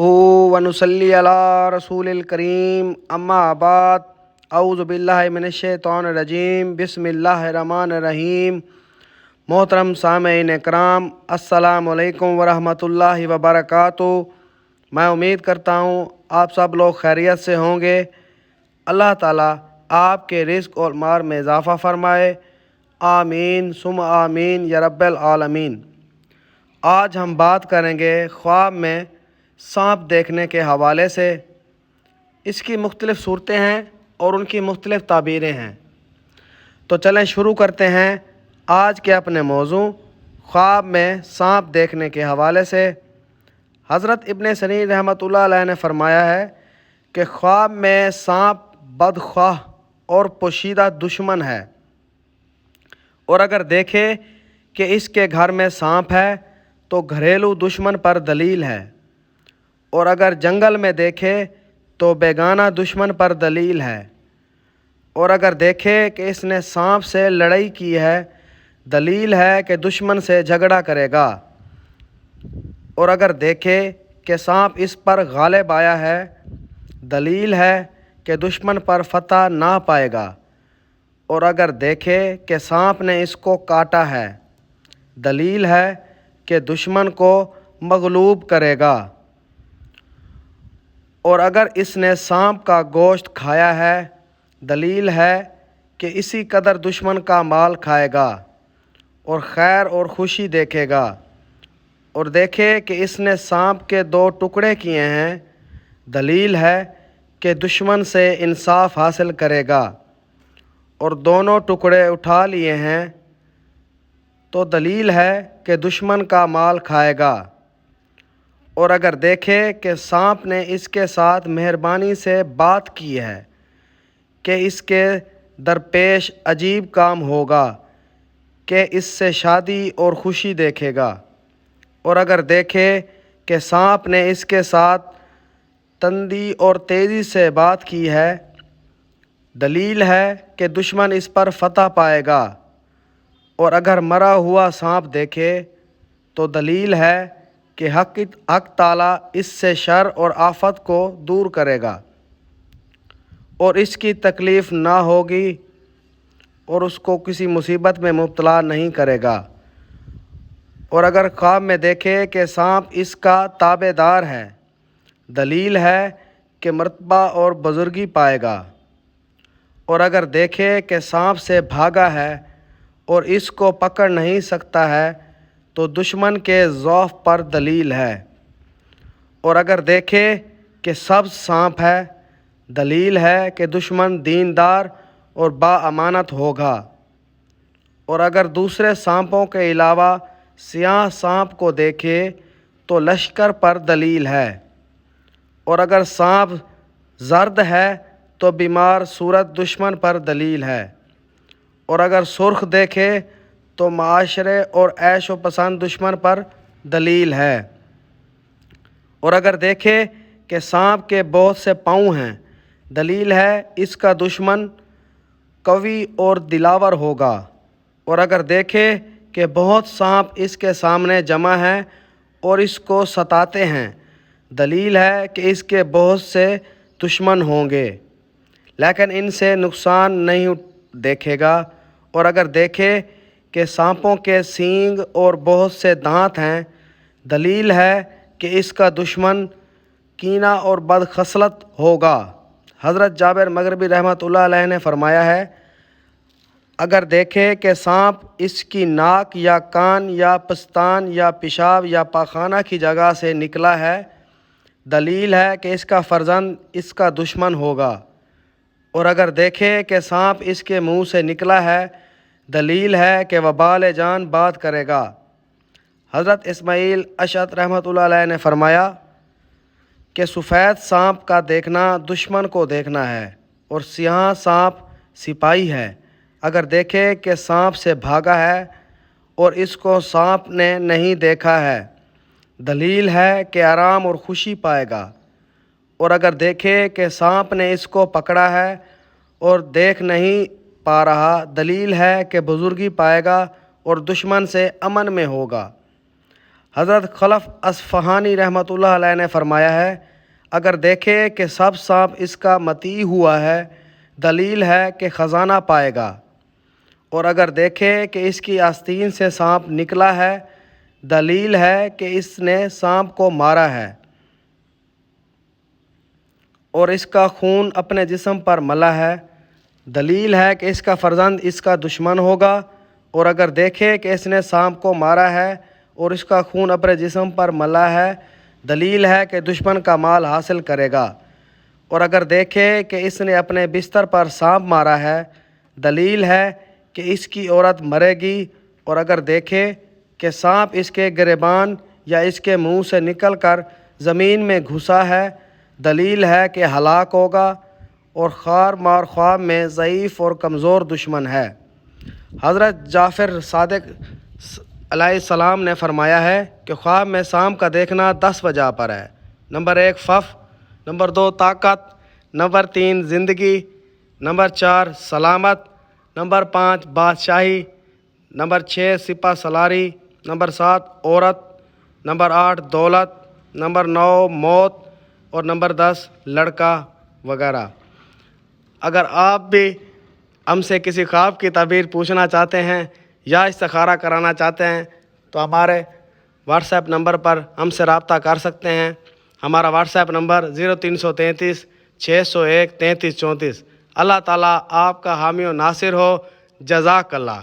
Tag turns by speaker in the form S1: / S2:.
S1: वनुसल्ली अला रसूलिल करीम अम्मा बाद औज़ु बिल्लाहि मिनश्शैतानिर रजीम बिस्मिल्लाहिर्रहमानिर्रहीम। मोहतरम सामईन इकराम, अस्सलामु अलैकुम वरहमतुल्लाहि वबरकातुहू। मैं उम्मीद करता हूँ आप सब लोग खैरियत से होंगे। अल्लाह ताला आपके रिज़्क़ और मार में इजाफ़ा फ़रमाए। आमीन सुम आमीन या रब्बल आलमीन। आज हम बात करेंगे ख्वाब में सांप देखने के हवाले से। इसकी मुख्तलिफ़ सूरतें हैं और उनकी मुख्तलिफ़ ताबीरें हैं। तो चलें शुरू करते हैं आज के अपने मौजू ख्वाब में सांप देखने के हवाले से। हज़रत इब्न सनी रहमतुल्लाह अलैह ने फ़रमाया है कि ख्वाब में सांप बदख्वाह और पोशीदा दुश्मन है, और अगर देखे कि इसके घर में सांप है तो घरेलू दुश्मन पर दलील है, और अगर जंगल में देखे तो बेगाना दुश्मन पर दलील है, और अगर देखे कि इसने सांप से लड़ाई की है दलील है कि दुश्मन से झगड़ा करेगा, और अगर देखे कि सांप इस पर गालिब आया है दलील है कि दुश्मन पर फतह ना पाएगा, और अगर देखे कि सांप ने इसको काटा है दलील है कि दुश्मन को मगलूब करेगा, और अगर इसने सांप का गोश्त खाया है दलील है कि इसी कदर दुश्मन का माल खाएगा और खैर और खुशी देखेगा, और देखे कि इसने सांप के 2 टुकड़े किए हैं दलील है कि दुश्मन से इंसाफ हासिल करेगा, और दोनों टुकड़े उठा लिए हैं तो दलील है कि दुश्मन का माल खाएगा, और अगर देखे कि सांप ने इसके साथ मेहरबानी से बात की है कि इसके दरपेश अजीब काम होगा कि इससे शादी और खुशी देखेगा, और अगर देखे कि सांप ने इसके साथ तंदी और तेज़ी से बात की है दलील है कि दुश्मन इस पर फतह पाएगा, और अगर मरा हुआ सांप देखे तो दलील है कि हक ताला इससे शर और आफत को दूर करेगा और इसकी तकलीफ़ ना होगी और उसको किसी मुसीबत में मुब्तला नहीं करेगा। और अगर ख्वाब में देखे कि सांप इसका ताबेदार है दलील है कि मर्तबा और बुज़ुर्गी पाएगा, और अगर देखे कि सांप से भागा है और इसको पकड़ नहीं सकता है तो दुश्मन के ज़ौफ़ पर दलील है, और अगर देखे कि सब्ज़ सांप है दलील है कि दुश्मन दीनदार और बाअमानत होगा, और अगर दूसरे सांपों के अलावा सियाह सांप को देखे तो लश्कर पर दलील है, और अगर सांप जर्द है तो बीमार सूरत दुश्मन पर दलील है, और अगर सुर्ख देखे तो माशरे और ऐश व पसंद दुश्मन पर दलील है, और अगर देखे कि सांप के बहुत से पाँव हैं दलील है इसका दुश्मन कवी और दिलावर होगा, और अगर देखे कि बहुत सांप इसके सामने जमा हैं और इसको सताते हैं दलील है कि इसके बहुत से दुश्मन होंगे लेकिन इनसे नुकसान नहीं देखेगा, और अगर देखे कि सांपों के सींग और बहुत से दांत हैं दलील है कि इसका दुश्मन कीना और बदखसलत होगा। हज़रत जाबिर मग़रिबी रहमतुल्लाह अलैह ने फ़रमाया है, अगर देखे कि सांप इसकी नाक या कान या पस्तान या पेशाब या पाखाना की जगह से निकला है दलील है कि इसका फ़र्जंद इसका दुश्मन होगा, और अगर देखे कि सांप इसके मुंह से निकला है दलील है कि वबाल जान बात करेगा। हज़रत इस्माईल अशअत रहमतुल्लाह अलैह ने फ़रमाया कि सफ़ेद सांप का देखना दुश्मन को देखना है और सियाह सांप सिपाही है। अगर देखे कि सांप से भागा है और इसको सांप ने नहीं देखा है दलील है कि आराम और खुशी पाएगा, और अगर देखे कि सांप ने इसको पकड़ा है और देख नहीं पा रहा दलील है कि बुज़ुर्गी पाएगा और दुश्मन से अमन में होगा। حضرت خلف اصفہانی رحمۃ اللہ علیہ نے فرمایا ہے، اگر دیکھے کہ سب سانپ اس کا مطیع ہوا ہے، دلیل ہے کہ خزانہ پائے گا، اور اگر دیکھے کہ اس کی آستین سے سانپ نکلا ہے، دلیل ہے کہ اس نے سانپ کو مارا ہے اور اس کا خون اپنے جسم پر ملا ہے، دلیل ہے کہ اس کا فرزند اس کا دشمن ہوگا، اور اگر دیکھے کہ اس نے سانپ کو مارا ہے اور اس کا خون اپنے جسم پر ملا ہے، دلیل ہے کہ دشمن کا مال حاصل کرے گا، اور اگر دیکھے کہ اس نے اپنے بستر پر سانپ مارا ہے، دلیل ہے کہ اس کی عورت مرے گی، اور اگر دیکھے کہ سانپ اس کے گریبان یا اس کے منہ سے نکل کر زمین میں گھسا ہے، دلیل ہے کہ ہلاک ہوگا، اور خار مار خواب میں ضعیف اور کمزور دشمن ہے۔ حضرت جعفر صادق علیہ السلام نے فرمایا ہے کہ خواب میں سانپ کا دیکھنا 10 وجہ پر ہے۔ نمبر 1 فف، نمبر 2 طاقت، نمبر 3 زندگی، نمبر 4 سلامت، نمبر 5 بادشاہی، نمبر 6 سپہ سالاری، نمبر 7 عورت، نمبر 8 دولت، نمبر 9 موت، اور نمبر 10 لڑکا وغیرہ۔ اگر آپ بھی ہم سے کسی خواب کی تعبیر پوچھنا چاہتے ہیں یا استخارہ کرانا چاہتے ہیں تو ہمارے واٹس ایپ نمبر پر ہم سے رابطہ کر سکتے ہیں۔ ہمارا واٹس ایپ نمبر 0333 601 33 34۔ اللہ تعالیٰ آپ کا حامی و ناصر ہو۔ جزاک اللہ۔